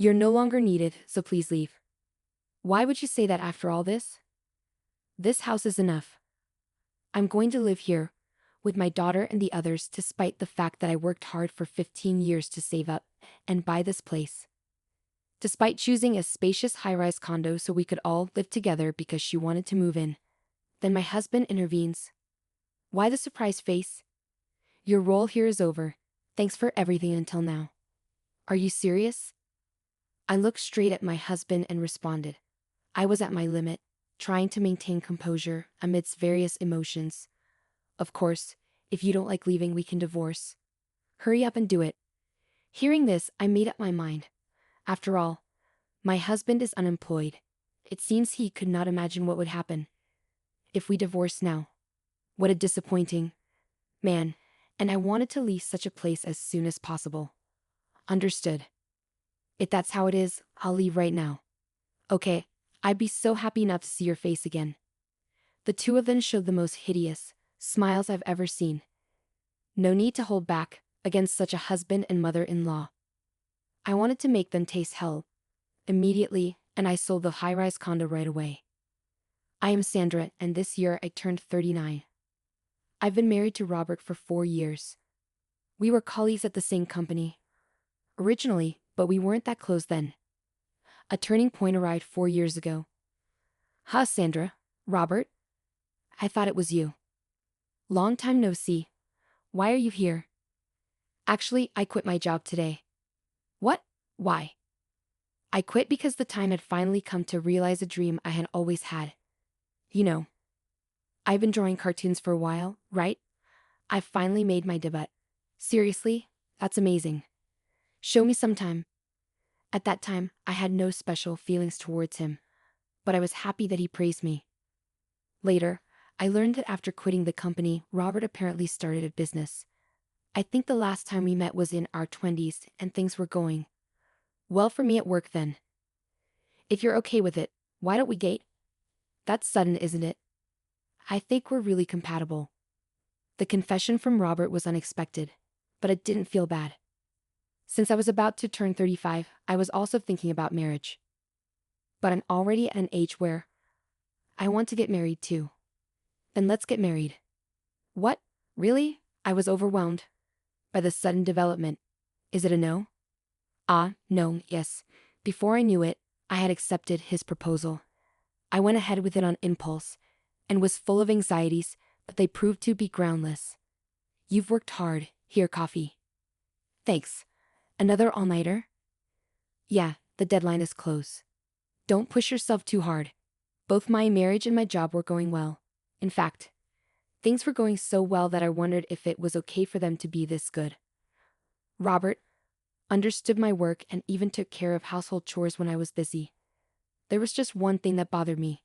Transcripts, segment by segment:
You're no longer needed, so please leave. Why would you say that after all this? This house is enough. I'm going to live here, with my daughter and the others, despite the fact that I worked hard for 15 years to save up and buy this place. Despite choosing a spacious high-rise condo so we could all live together because she wanted to move in. Then my husband intervenes. Why the surprised face? Your role here is over. Thanks for everything until now. Are you serious? I looked straight at my husband and responded. I was at my limit, trying to maintain composure amidst various emotions. Of course, if you don't like leaving, we can divorce. Hurry up and do it. Hearing this, I made up my mind. After all, my husband is unemployed. It seems he could not imagine what would happen if we divorced now. What a disappointing man, and I wanted to leave such a place as soon as possible. Understood. If that's how it is, I'll leave right now. Okay, I'd be so happy enough to see your face again. The two of them showed the most hideous smiles I've ever seen. No need to hold back against such a husband and mother-in-law. I wanted to make them taste hell immediately, and I sold the high-rise condo right away. I am Sandra, and this year I turned 39. I've been married to Robert for 4 years. We were colleagues at the same company originally, but we weren't that close then. A turning point arrived 4 years ago. Huh, Sandra? Robert? I thought it was you. Long time no see. Why are you here? Actually, I quit my job today. What? Why? I quit because the time had finally come to realize a dream I had always had. You know, I've been drawing cartoons for a while, right? I've finally made my debut. Seriously? That's amazing. Show me sometime. At that time, I had no special feelings towards him, but I was happy that he praised me. Later, I learned that after quitting the company, Robert apparently started a business. I think the last time we met was in our 20s, and things were going well for me at work then. If you're okay with it, why don't we date? That's sudden, isn't it? I think we're really compatible. The confession from Robert was unexpected, but it didn't feel bad. Since I was about to turn 35, I was also thinking about marriage. But I'm already at an age where I want to get married too. Then let's get married. What? Really? I was overwhelmed by the sudden development. Is it a no? No, yes. Before I knew it, I had accepted his proposal. I went ahead with it on impulse and was full of anxieties, but they proved to be groundless. You've worked hard. Here, coffee. Thanks. Another all-nighter? Yeah, the deadline is close. Don't push yourself too hard. Both my marriage and my job were going well. In fact, things were going so well that I wondered if it was okay for them to be this good. Robert understood my work and even took care of household chores when I was busy. There was just one thing that bothered me.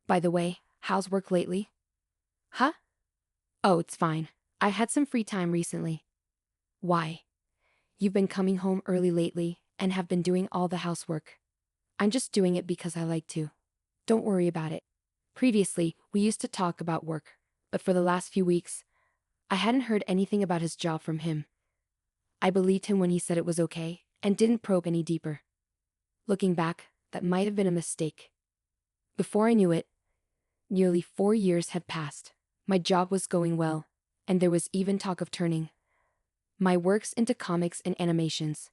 By the way, how's work lately? Huh? Oh, it's fine. I had some free time recently. Why? You've been coming home early lately and have been doing all the housework. I'm just doing it because I like to. Don't worry about it. Previously, we used to talk about work, but for the last few weeks, I hadn't heard anything about his job from him. I believed him when he said it was okay and didn't probe any deeper. Looking back, that might have been a mistake. Before I knew it, nearly 4 years had passed. My job was going well, and there was even talk of turning my works into comics and animations.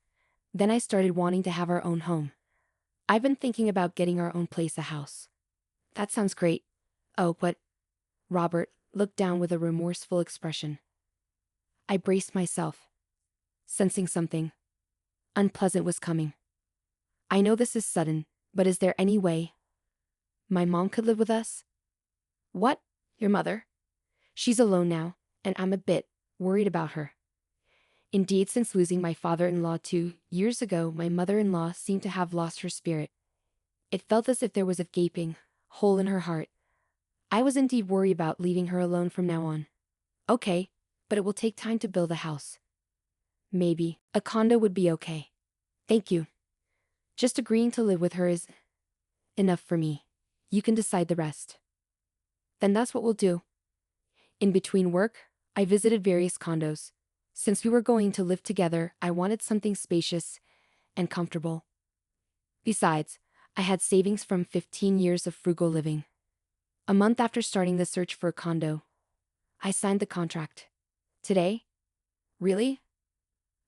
Then I started wanting to have our own home. I've been thinking about getting our own place, a house. That sounds great. Oh, but Robert looked down with a remorseful expression. I braced myself, sensing something unpleasant was coming. I know this is sudden, but is there any way my mom could live with us? What? Your mother? She's alone now, and I'm a bit worried about her. Indeed, since losing my father-in-law 2 years ago, my mother-in-law seemed to have lost her spirit. It felt as if there was a gaping hole in her heart. I was indeed worried about leaving her alone from now on. Okay, but it will take time to build a house. Maybe a condo would be okay. Thank you. Just agreeing to live with her is enough for me. You can decide the rest. Then that's what we'll do. In between work, I visited various condos. Since we were going to live together, I wanted something spacious and comfortable. Besides, I had savings from 15 years of frugal living. A month after starting the search for a condo, I signed the contract. Today? Really?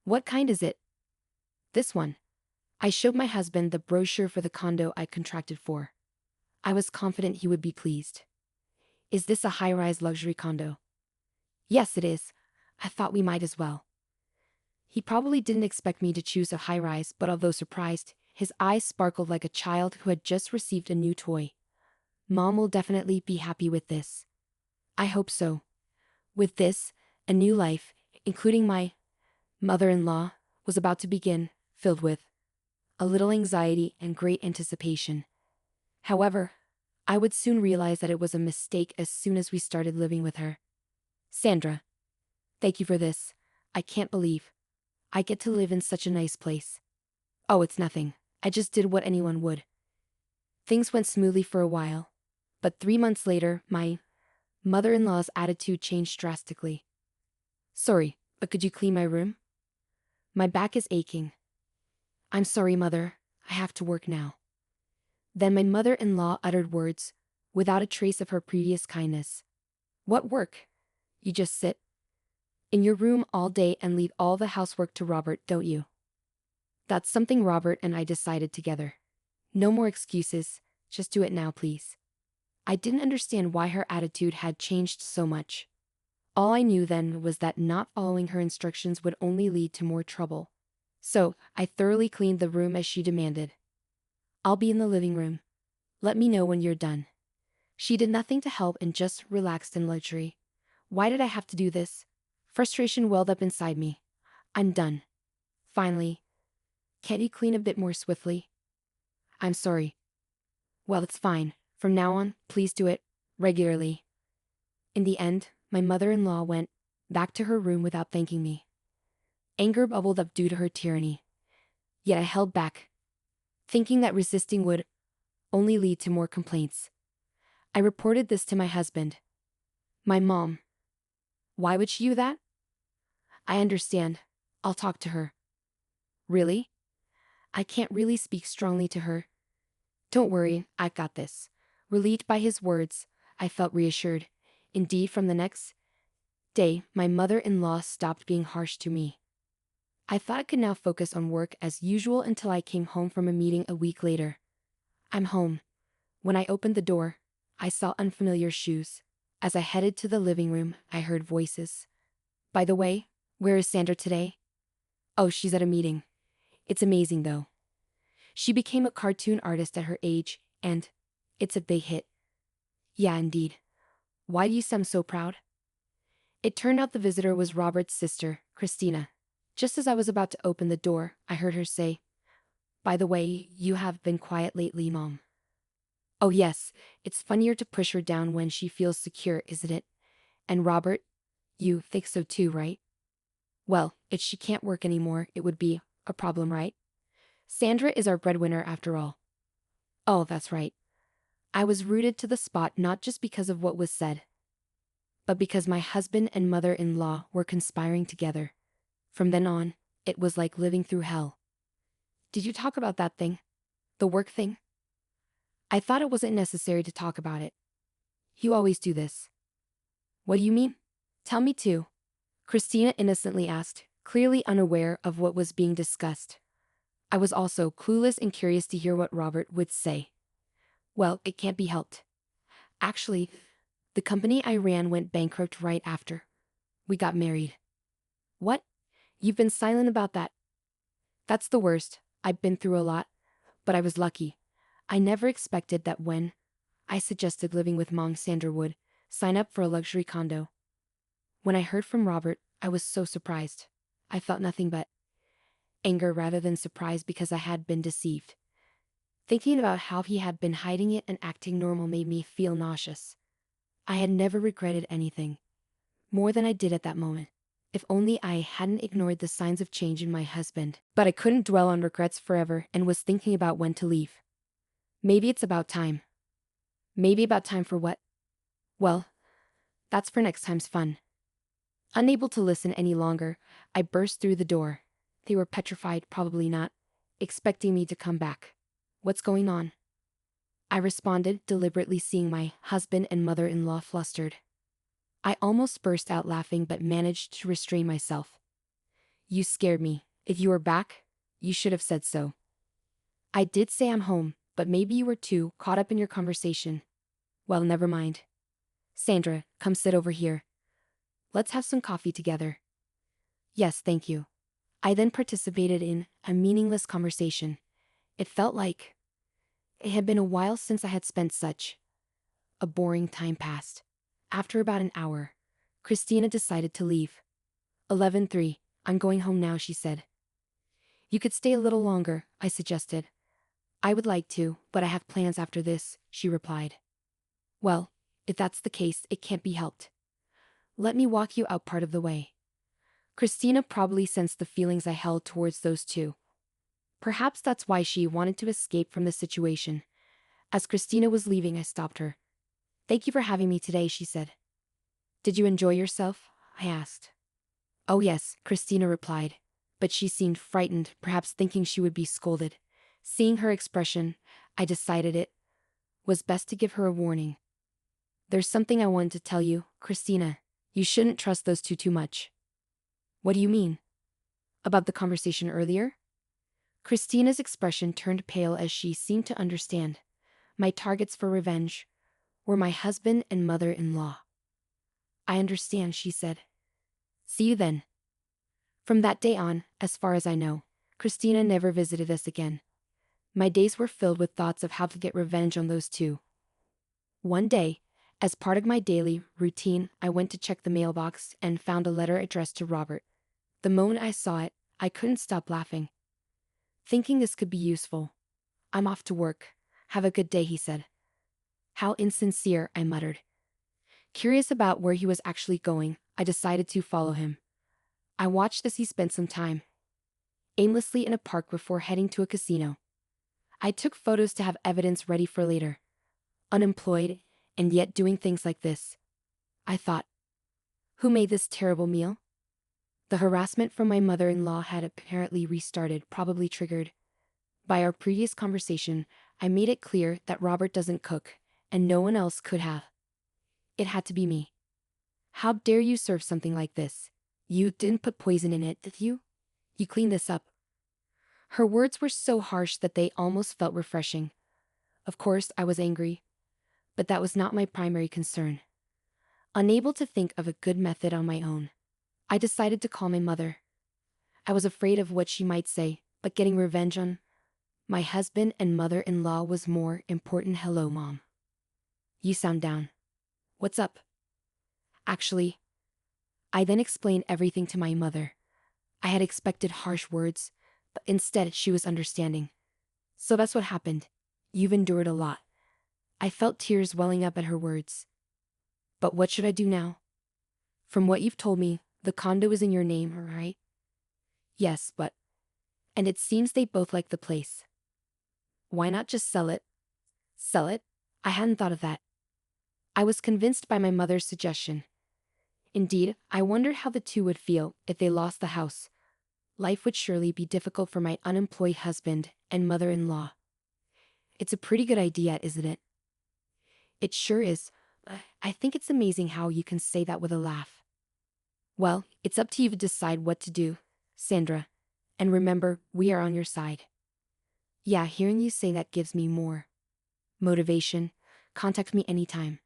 What kind is it? This one. I showed my husband the brochure for the condo I contracted for. I was confident he would be pleased. Is this a high-rise luxury condo? Yes, it is. I thought we might as well. He probably didn't expect me to choose a high-rise, but although surprised, his eyes sparkled like a child who had just received a new toy. Mom will definitely be happy with this. I hope so. With this, a new life, including my mother-in-law, was about to begin, filled with a little anxiety and great anticipation. However, I would soon realize that it was a mistake as soon as we started living with her. Sandra, thank you for this. I can't believe I get to live in such a nice place. Oh, it's nothing. I just did what anyone would. Things went smoothly for a while, but 3 months later, my mother-in-law's attitude changed drastically. Sorry, but could you clean my room? My back is aching. I'm sorry, Mother. I have to work now. Then my mother-in-law uttered words, without a trace of her previous kindness. What work? You just sit in your room all day and leave all the housework to Robert, don't you? That's something Robert and I decided together. No more excuses, just do it now, please. I didn't understand why her attitude had changed so much. All I knew then was that not following her instructions would only lead to more trouble. So, I thoroughly cleaned the room as she demanded. I'll be in the living room. Let me know when you're done. She did nothing to help and just relaxed in luxury. Why did I have to do this? Frustration welled up inside me. I'm done. Finally. Can't you clean a bit more swiftly? I'm sorry. Well, it's fine. From now on, please do it regularly. In the end, my mother-in-law went back to her room without thanking me. Anger bubbled up due to her tyranny. Yet I held back, thinking that resisting would only lead to more complaints. I reported this to my husband. My mom. Why would she do that? I understand. I'll talk to her. Really? I can't really speak strongly to her. Don't worry, I've got this. Relieved by his words, I felt reassured. Indeed, from the next day, my mother-in-law stopped being harsh to me. I thought I could now focus on work as usual until I came home from a meeting a week later. I'm home. When I opened the door, I saw unfamiliar shoes. As I headed to the living room, I heard voices. By the way, where is Sandra today? Oh, she's at a meeting. It's amazing though. She became a cartoon artist at her age, and it's a big hit. Yeah, indeed. Why do you sound so proud? It turned out the visitor was Robert's sister, Christina. Just as I was about to open the door, I heard her say, By the way, you have been quiet lately, Mom. Oh yes, it's funnier to push her down when she feels secure, isn't it? And Robert, you think so too, right? Well, if she can't work anymore, it would be a problem, right? Sandra is our breadwinner after all. Oh, that's right. I was rooted to the spot not just because of what was said, but because my husband and mother-in-law were conspiring together. From then on, it was like living through hell. Did you talk about that thing? The work thing? I thought it wasn't necessary to talk about it. You always do this. What do you mean? Tell me too. Christina innocently asked, clearly unaware of what was being discussed. I was also clueless and curious to hear what Robert would say. Well, it can't be helped. Actually, the company I ran went bankrupt right after we got married. What? You've been silent about that. That's the worst. I've been through a lot, but I was lucky. I never expected that when I suggested living with Mom, Sandra would sign up for a luxury condo. When I heard from Robert, I was so surprised. I felt nothing but anger rather than surprise because I had been deceived. Thinking about how he had been hiding it and acting normal made me feel nauseous. I had never regretted anything more than I did at that moment. If only I hadn't ignored the signs of change in my husband. But I couldn't dwell on regrets forever and was thinking about when to leave. Maybe it's about time. Maybe about time for what? Well, that's for next time's fun. Unable to listen any longer, I burst through the door. They were petrified, probably not. expecting me to come back. What's going on? I responded, deliberately seeing my husband and mother-in-law flustered. I almost burst out laughing but managed to restrain myself. You scared me. If you were back, you should have said so. I did say I'm home, but maybe you were too caught up in your conversation. Well, never mind. Sandra, come sit over here. Let's have some coffee together. Yes, thank you. I then participated in a meaningless conversation. It felt like it had been a while since I had spent such a boring time past. After about an hour, Christina decided to leave. 11:03, I'm going home now, she said. You could stay a little longer, I suggested. I would like to, but I have plans after this, she replied. Well, if that's the case, it can't be helped. Let me walk you out part of the way. Christina probably sensed the feelings I held towards those two. Perhaps that's why she wanted to escape from the situation. As Christina was leaving, I stopped her. Thank you for having me today, she said. Did you enjoy yourself? I asked. Oh yes, Christina replied, but she seemed frightened, perhaps thinking she would be scolded. Seeing her expression, I decided it was best to give her a warning. There's something I wanted to tell you, Christina. You shouldn't trust those two too much. What do you mean? About the conversation earlier? Christina's expression turned pale as she seemed to understand. My targets for revenge were my husband and mother-in-law. I understand, she said. See you then. From that day on, as far as I know, Christina never visited us again. My days were filled with thoughts of how to get revenge on those two. One day, as part of my daily routine, I went to check the mailbox and found a letter addressed to Robert. The moment I saw it, I couldn't stop laughing. Thinking this could be useful. I'm off to work. Have a good day, he said. How insincere, I muttered. Curious about where he was actually going, I decided to follow him. I watched as he spent some time aimlessly in a park before heading to a casino. I took photos to have evidence ready for later. Unemployed, and yet doing things like this. I thought, who made this terrible meal? The harassment from my mother-in-law had apparently restarted, probably triggered by our previous conversation. I made it clear that Robert doesn't cook, and no one else could have. It had to be me. How dare you serve something like this? You didn't put poison in it, did you? You cleaned this up. Her words were so harsh that they almost felt refreshing. Of course, I was angry, but that was not my primary concern. Unable to think of a good method on my own, I decided to call my mother. I was afraid of what she might say, but getting revenge on my husband and mother-in-law was more important. Hello, Mom. You sound down. What's up? Actually, I then explained everything to my mother. I had expected harsh words, but instead she was understanding. So that's what happened. You've endured a lot. I felt tears welling up at her words. But what should I do now? From what you've told me, the condo is in your name, right? Yes, but... And it seems they both like the place. Why not just sell it? Sell it? I hadn't thought of that. I was convinced by my mother's suggestion. Indeed, I wondered how the two would feel if they lost the house. Life would surely be difficult for my unemployed husband and mother-in-law. It's a pretty good idea, isn't it? It sure is. I think it's amazing how you can say that with a laugh. Well, it's up to you to decide what to do, Sandra. And remember, we are on your side. Yeah, hearing you say that gives me more motivation. Contact me anytime.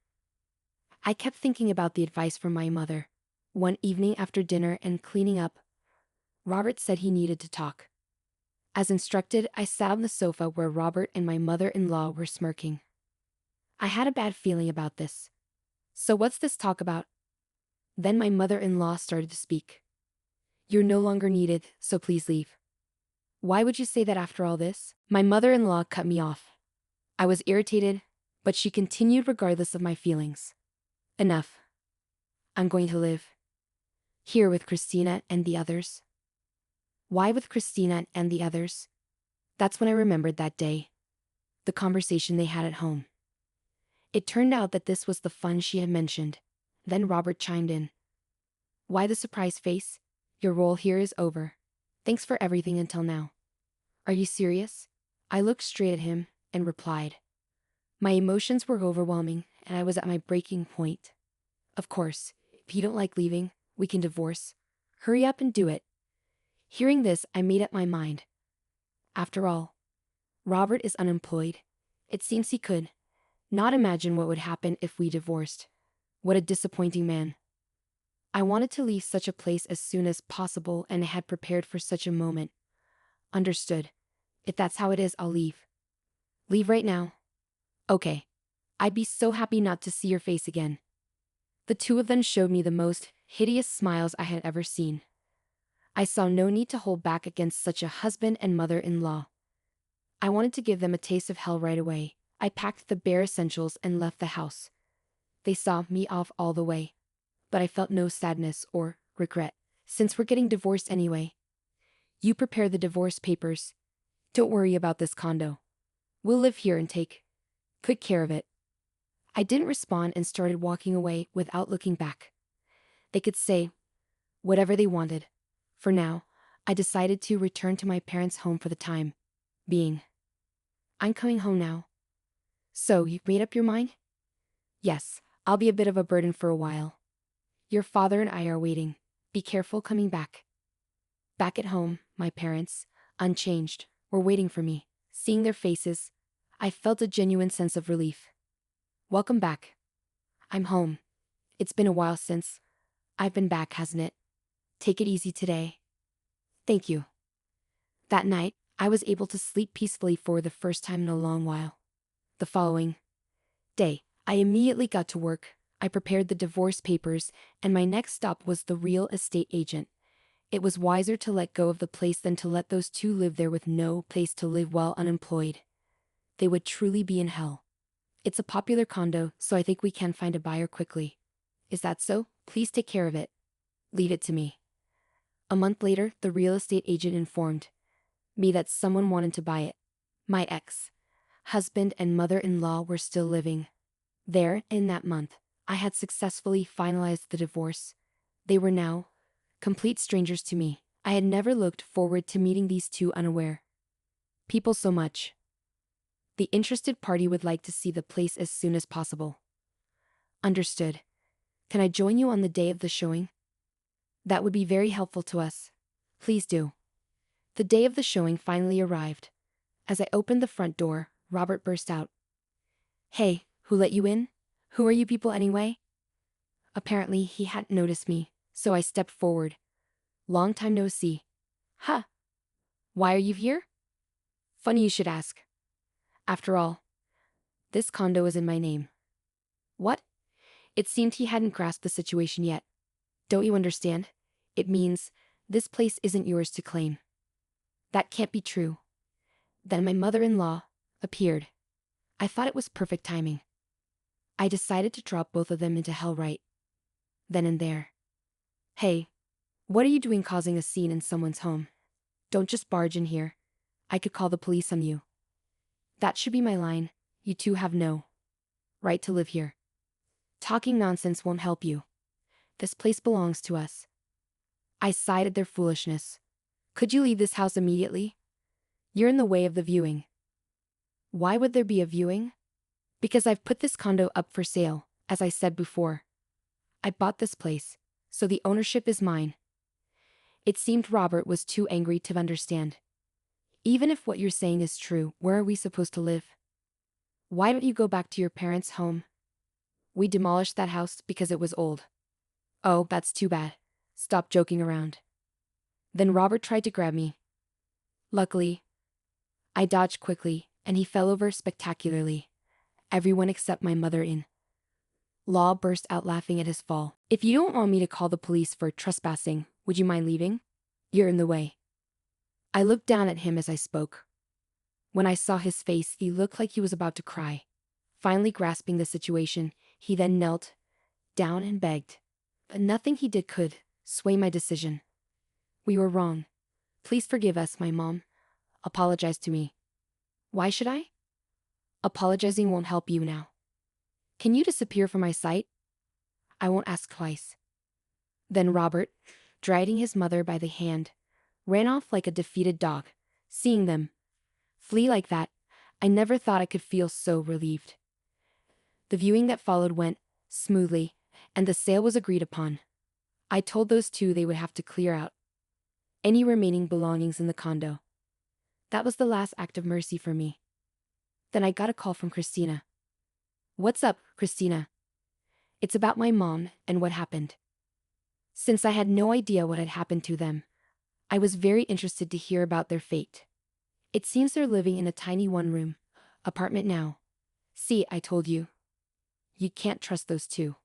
I kept thinking about the advice from my mother. One evening after dinner and cleaning up, Robert said he needed to talk. As instructed, I sat on the sofa where Robert and my mother-in-law were smirking. I had a bad feeling about this. So what's this talk about? Then my mother-in-law started to speak. You're no longer needed, so please leave. Why would you say that after all this? My mother-in-law cut me off. I was irritated, but she continued regardless of my feelings. Enough. I'm going to live here with Christina and the others. Why with Christina and the others? That's when I remembered that day. The conversation they had at home. It turned out that this was the fun she had mentioned. Then Robert chimed in. Why the surprise face? Your role here is over. Thanks for everything until now. Are you serious? I looked straight at him and replied. My emotions were overwhelming and I was at my breaking point. Of course, if you don't like leaving, we can divorce. Hurry up and do it. Hearing this, I made up my mind. After all, Robert is unemployed. It seems he could not imagine what would happen if we divorced. What a disappointing man. I wanted to leave such a place as soon as possible and I had prepared for such a moment. Understood. If that's how it is, I'll leave. Leave right now. Okay. I'd be so happy not to see your face again. The two of them showed me the most hideous smiles I had ever seen. I saw no need to hold back against such a husband and mother-in-law. I wanted to give them a taste of hell right away. I packed the bare essentials and left the house. They saw me off all the way. But I felt no sadness or regret, since we're getting divorced anyway. You prepare the divorce papers. Don't worry about this condo. We'll live here and take good care of it. I didn't respond and started walking away without looking back. They could say whatever they wanted. For now, I decided to return to my parents' home for the time being. I'm coming home now. So, you've made up your mind? Yes, I'll be a bit of a burden for a while. Your father and I are waiting. Be careful coming back. Back at home, my parents, unchanged, were waiting for me. Seeing their faces, I felt a genuine sense of relief. Welcome back. I'm home. It's been a while since I've been back, hasn't it? Take it easy today. Thank you. That night, I was able to sleep peacefully for the first time in a long while. The following day, I immediately got to work. I prepared the divorce papers, and my next stop was the real estate agent. It was wiser to let go of the place than to let those two live there with no place to live while unemployed. They would truly be in hell. It's a popular condo, so I think we can find a buyer quickly. Is that so? Please take care of it. Leave it to me. A month later, the real estate agent informed me that someone wanted to buy it. My ex-husband and mother-in-law were still living there. In that month, I had successfully finalized the divorce. They were now complete strangers to me. I had never looked forward to meeting these two unaware people so much. The interested party would like to see the place as soon as possible. Understood. Can I join you on the day of the showing? That would be very helpful to us. Please do. The day of the showing finally arrived. As I opened the front door, Robert burst out. Hey, who let you in? Who are you people anyway? Apparently, he hadn't noticed me, so I stepped forward. Long time no see. Huh. Why are you here? Funny you should ask. After all, this condo is in my name. What? It seemed he hadn't grasped the situation yet. Don't you understand? It means this place isn't yours to claim. That can't be true. Then my mother-in-law appeared. I thought it was perfect timing. I decided to drop both of them into hell right then and there. Hey, what are you doing causing a scene in someone's home? Don't just barge in here. I could call the police on you. That should be my line. You two have no right to live here. Talking nonsense won't help you. This place belongs to us. I sighed at their foolishness. Could you leave this house immediately? You're in the way of the viewing. Why would there be a viewing? Because I've put this condo up for sale, as I said before. I bought this place, so the ownership is mine. It seemed Robert was too angry to understand. Even if what you're saying is true, where are we supposed to live? Why don't you go back to your parents' home? We demolished that house because it was old. Oh, that's too bad. Stop joking around. Then Robert tried to grab me. Luckily, I dodged quickly, and he fell over spectacularly. Everyone except my mother-in-law burst out laughing at his fall. If you don't want me to call the police for trespassing, would you mind leaving? You're in the way. I looked down at him as I spoke. When I saw his face, he looked like he was about to cry. Finally grasping the situation, he then knelt down and begged. But nothing he did could sway my decision. We were wrong. Please forgive us, my mom. Apologize to me. Why should I? Apologizing won't help you now. Can you disappear from my sight? I won't ask twice. Then Robert, dragging his mother by the hand, ran off like a defeated dog, Seeing them flee like that, I never thought I could feel so relieved. The viewing that followed went smoothly, and the sale was agreed upon. I told those two they would have to clear out any remaining belongings in the condo. That was the last act of mercy for me. Then I got a call from Christina. "What's up, Christina?" "It's about my mom and what happened." Since I had no idea what had happened to them, I was very interested to hear about their fate. "It seems they're living in a tiny one-room apartment now. See, I told you. You can't trust those two.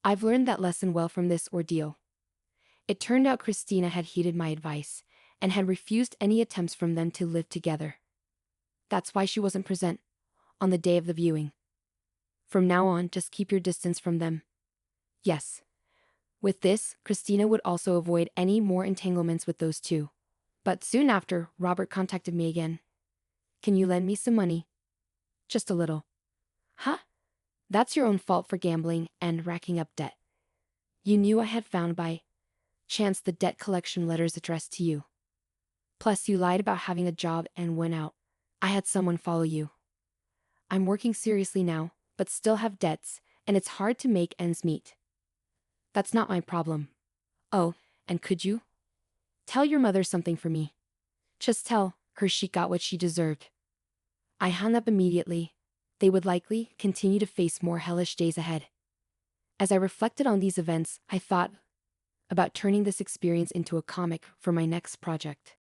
I've learned that lesson well from this ordeal." It turned out Christina had heeded my advice and had refused any attempts from them to live together. That's why she wasn't present on the day of the viewing. "From now on, just keep your distance from them." Yes. With this, Christina would also avoid any more entanglements with those two. But soon after, Robert contacted me again. "Can you lend me some money?" "Just a little." "Huh? That's your own fault for gambling and racking up debt. You knew I had found by chance the debt collection letters addressed to you. Plus you lied about having a job and went out. I had someone follow you. I'm working seriously now, but still have debts, and it's hard to make ends meet. That's not my problem. Oh, and could you tell your mother something for me? Just tell her she got what she deserved." I hung up immediately. They would likely continue to face more hellish days ahead. As I reflected on these events, I thought about turning this experience into a comic for my next project.